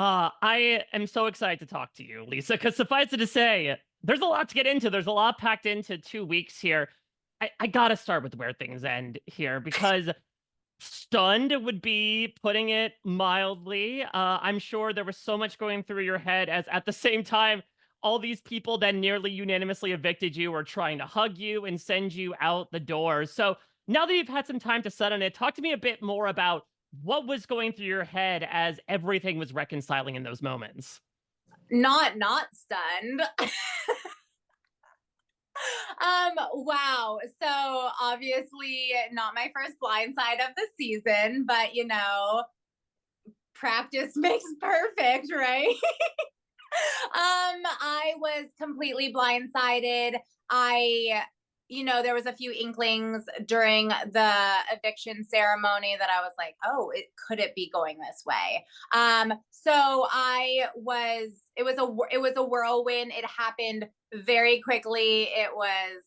I am so excited to talk to you, Lisa, because suffice it to say, there's a lot to get into. There's a lot packed into 2 weeks here. I gotta start with where things end here because stunned would be putting it mildly. I'm sure there was so much going through your head as at the same time, all these people that nearly unanimously evicted you were trying to hug you and send you out the door. So now that you've had some time to set on it, talk to me a bit more about what was going through your head as everything was reconciling in those moments. Not stunned. Wow. So obviously not my first blindside of the season, but practice makes perfect, right? I was completely blindsided. There was a few inklings during the eviction ceremony that I was like, oh, could it be going this way? So it was a whirlwind. It happened very quickly. It was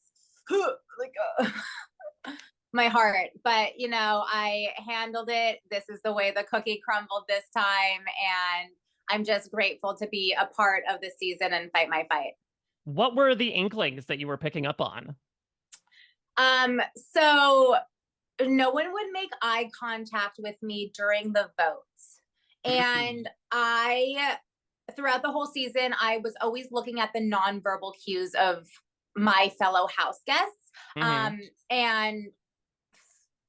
like my heart, but I handled it. This is the way the cookie crumbled this time. And I'm just grateful to be a part of the season and fight my fight. What were the inklings that you were picking up on? So no one would make eye contact with me during the votes. And throughout the whole season, I was always looking at the nonverbal cues of my fellow house guests. Hmm. And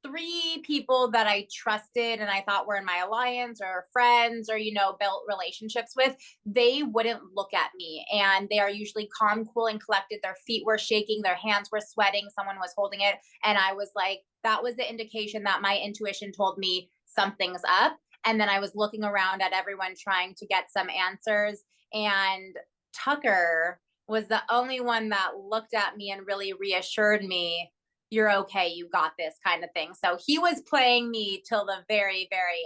three people that I trusted and I thought were in my alliance or friends or, built relationships with, they wouldn't look at me. And they are usually calm, cool, and collected. Their feet were shaking, their hands were sweating, someone was holding it. And I was like, that was the indication that my intuition told me something's up. And then I was looking around at everyone trying to get some answers. And Tucker was the only one that looked at me and really reassured me, you're okay, you got this kind of thing. So he was playing me till the very, very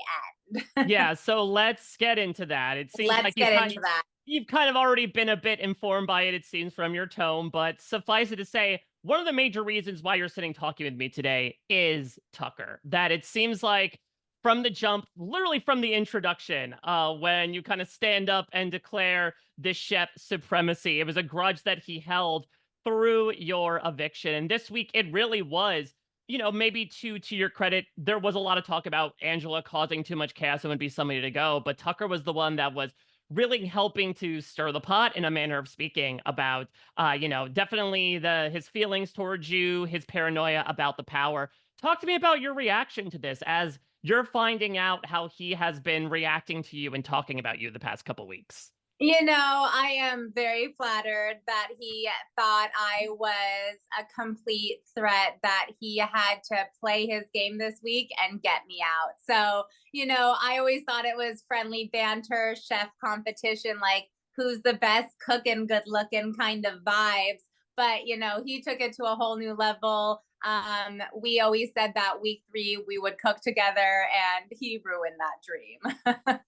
end. Yeah, so let's get into that. It seems like Let's get into that. you've kind of already been a bit informed by it, it seems from your tone, but suffice it to say, one of the major reasons why you're sitting talking with me today is Tucker. That it seems like from the jump, literally from the introduction, when you kind of stand up and declare the chef supremacy, it was a grudge that he held through your eviction. And this week, it really was, maybe to your credit, there was a lot of talk about Angela causing too much chaos and would be somebody to go, but Tucker was the one that was really helping to stir the pot in a manner of speaking about, definitely his feelings towards you, his paranoia about the power. Talk to me about your reaction to this as you're finding out how he has been reacting to you and talking about you the past couple weeks. I am very flattered that he thought I was a complete threat, that he had to play his game this week and get me out. So, I always thought it was friendly banter, chef competition, like who's the best cooking, good looking kind of vibes. But, he took it to a whole new level. We always said that week 3 we would cook together, and he ruined that dream.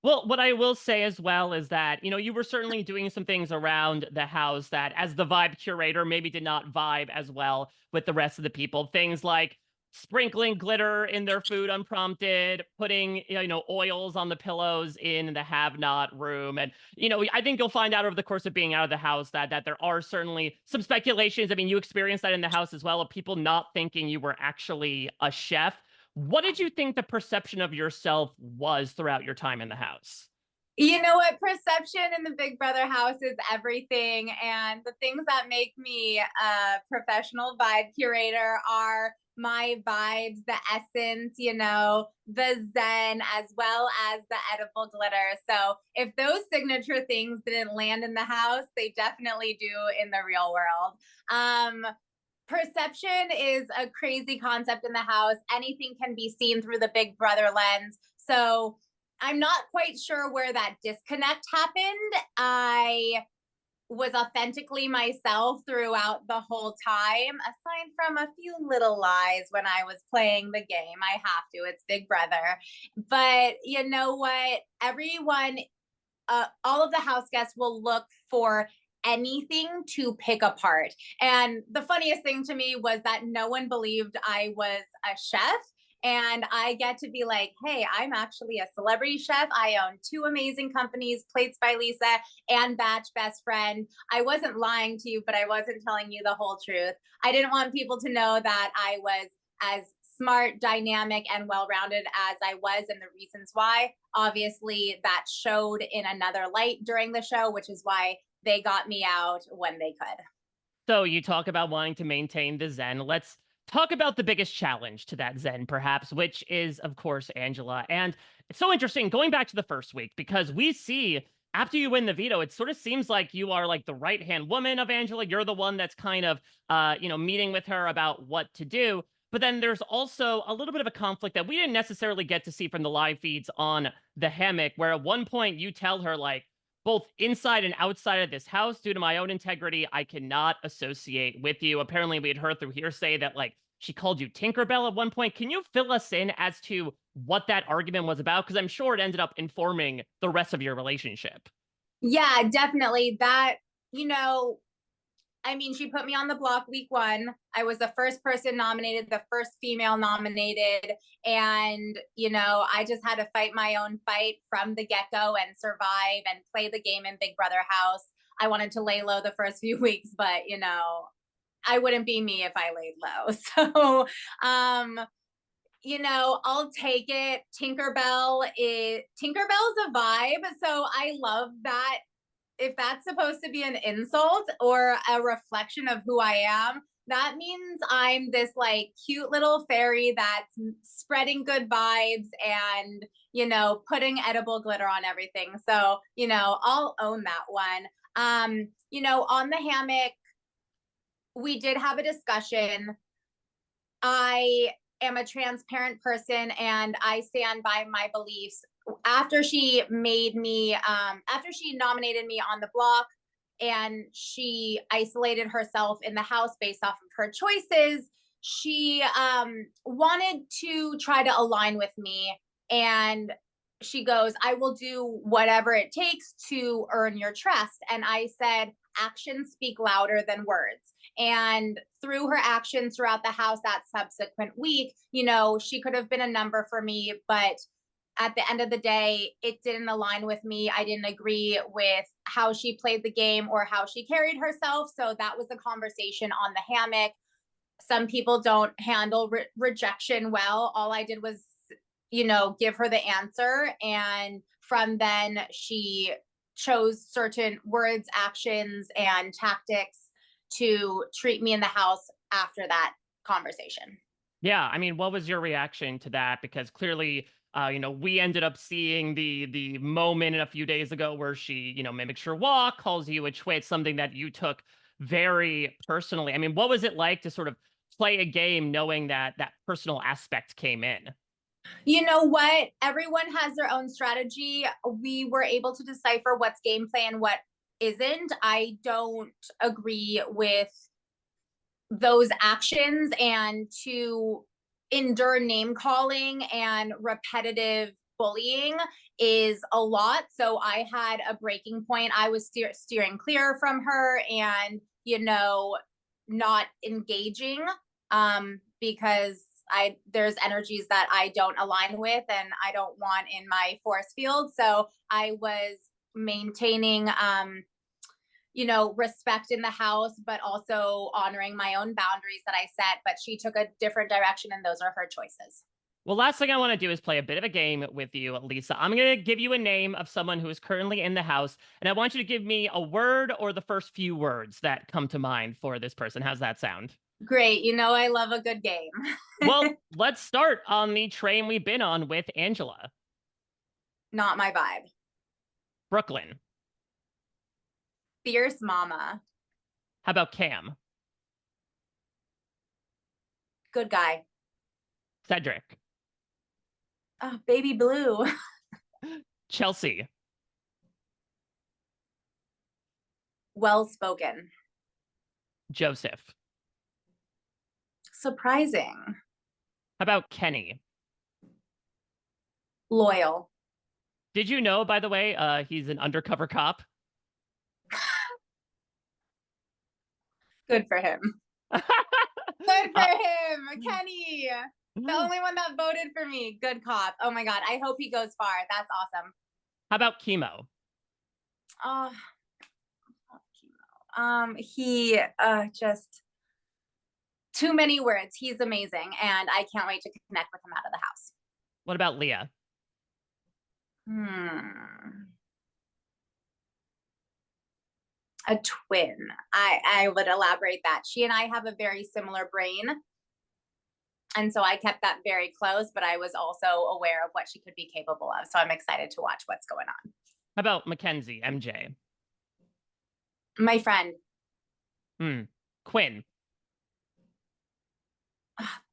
Well, what I will say as well is that, you were certainly doing some things around the house that, as the vibe curator, maybe did not vibe as well with the rest of the people. Things like sprinkling glitter in their food unprompted, putting, oils on the pillows in the have not room. And, I think you'll find out over the course of being out of the house that there are certainly some speculations. I mean, you experienced that in the house as well, of people not thinking you were actually a chef. What did you think the perception of yourself was throughout your time in the house? You know what? Perception in the Big Brother house is everything. And the things that make me a professional vibe curator are my vibes, the essence, the zen, as well as the edible glitter. So if those signature things didn't land in the house, they definitely do in the real world. Perception is a crazy concept in the house. Anything can be seen through the Big Brother lens. So I'm not quite sure where that disconnect happened. I was authentically myself throughout the whole time, aside from a few little lies when I was playing the game. I have to, it's Big Brother. But you know what? Everyone, all of the house guests will look for anything to pick apart. And the funniest thing to me was that no one believed I was a chef. And I get to be like, hey, I'm actually a celebrity chef. I own two amazing companies, Plates by Lisa and Batch Best Friend. I wasn't lying to you, but I wasn't telling you the whole truth. I didn't want people to know that I was as smart, dynamic, and well rounded as I was, and the reasons why. Obviously, that showed in another light during the show, which is why they got me out when they could. So you talk about wanting to maintain the Zen. Let's talk about the biggest challenge to that Zen, perhaps, which is, of course, Angela. And it's so interesting going back to the first week because we see after you win the veto, it sort of seems like you are like the right hand woman of Angela. You're the one that's kind of, meeting with her about what to do. But then there's also a little bit of a conflict that we didn't necessarily get to see from the live feeds on the hammock, where at one point you tell her, like, both inside and outside of this house, due to my own integrity, I cannot associate with you. Apparently, we had heard through hearsay that, like, she called you Tinkerbell at one point. Can you fill us in as to what that argument was about? Because I'm sure it ended up informing the rest of your relationship. Yeah, definitely. That, you know, I mean, she put me on the block week one. I was the first person nominated, the first female nominated. And, I just had to fight my own fight from the get go and survive and play the game in Big Brother house. I wanted to lay low the first few weeks, but, I wouldn't be me if I laid low. So, I'll take it. Tinkerbell's a vibe. So I love that. If that's supposed to be an insult or a reflection of who I am, that means I'm this like cute little fairy that's spreading good vibes and, putting edible glitter on everything. So, I'll own that one. On the hammock, we did have a discussion. I am a transparent person and I stand by my beliefs. After she nominated me on the block and she isolated herself in the house based off of her choices, she wanted to try to align with me. And she goes, I will do whatever it takes to earn your trust. And I said, actions speak louder than words. And through her actions throughout the house that subsequent week, she could have been a number for me, but at the end of the day, it didn't align with me. I didn't agree with how she played the game or how she carried herself. So that was the conversation on the hammock. Some people don't handle rejection well. All I did was, give her the answer. And from then, she chose certain words, actions, and tactics to treat me in the house after that conversation. Yeah, I mean, what was your reaction to that? Because clearly, we ended up seeing the moment a few days ago where she, mimics your walk, calls you a twit, something that you took very personally. I mean, what was it like to sort of play a game knowing that that personal aspect came in? You know what? Everyone has their own strategy. We were able to decipher what's gameplay and what isn't. I don't agree with those actions and to endure name calling and repetitive bullying is a lot. So I had a breaking point. I was steering clear from her and, not engaging because there's energies that I don't align with and I don't want in my force field. So I was maintaining respect in the house, but also honoring my own boundaries that I set. But she took a different direction, and those are her choices. Well, last thing I want to do is play a bit of a game with you, Lisa. I'm going to give you a name of someone who is currently in the house, and I want you to give me a word or the first few words that come to mind for this person. How's that sound? Great. I love a good game. Well, let's start on the train we've been on with Angela. Not my vibe. Brooklyn. Fierce mama. How about Cam? Good guy. Cedric. Oh, baby blue. Chelsea. Well spoken. Joseph. Surprising. How about Kenny? Loyal. Did you know, by the way, he's an undercover cop? Good for him. Good for him, Kenny. The only one that voted for me. Good cop. Oh my God. I hope he goes far. That's awesome. How about chemo? Oh, he just too many words. He's amazing, and I can't wait to connect with him out of the house. What about Leah? Hmm. A twin. I would elaborate that. She and I have a very similar brain. And so I kept that very close, but I was also aware of what she could be capable of. So I'm excited to watch what's going on. How about Mackenzie, MJ? My friend, Quinn?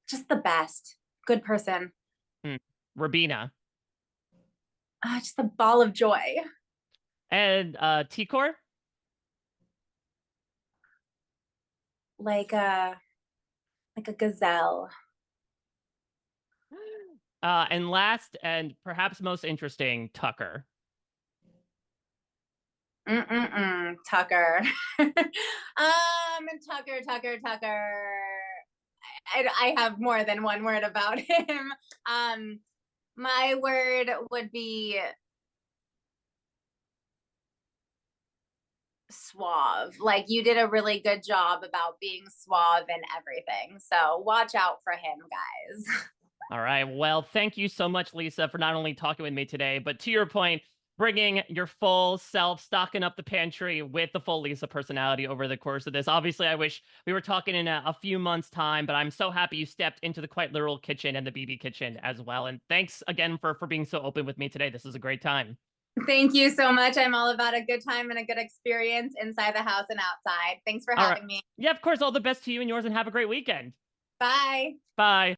just the best. Good person. Rabina? Just a ball of joy. And T-Core? Like a gazelle. And last, and perhaps most interesting, Tucker. Tucker. Tucker. I have more than one word about him. My word would be suave. Like, you did a really good job about being suave and everything. So watch out for him, guys. All right. Well, thank you so much, Lisa, for not only talking with me today, but to your point, bringing your full self, stocking up the pantry with the full Lisa personality over the course of this. Obviously, I wish we were talking in a few months' time, but I'm so happy you stepped into the quite literal kitchen and the BB kitchen as well. And thanks again for being so open with me today. This is a great time. Thank you so much. I'm all about a good time and a good experience inside the house and outside. Thanks for All right. having me. Yeah, of course. All the best to you and yours, and have a great weekend. Bye. Bye.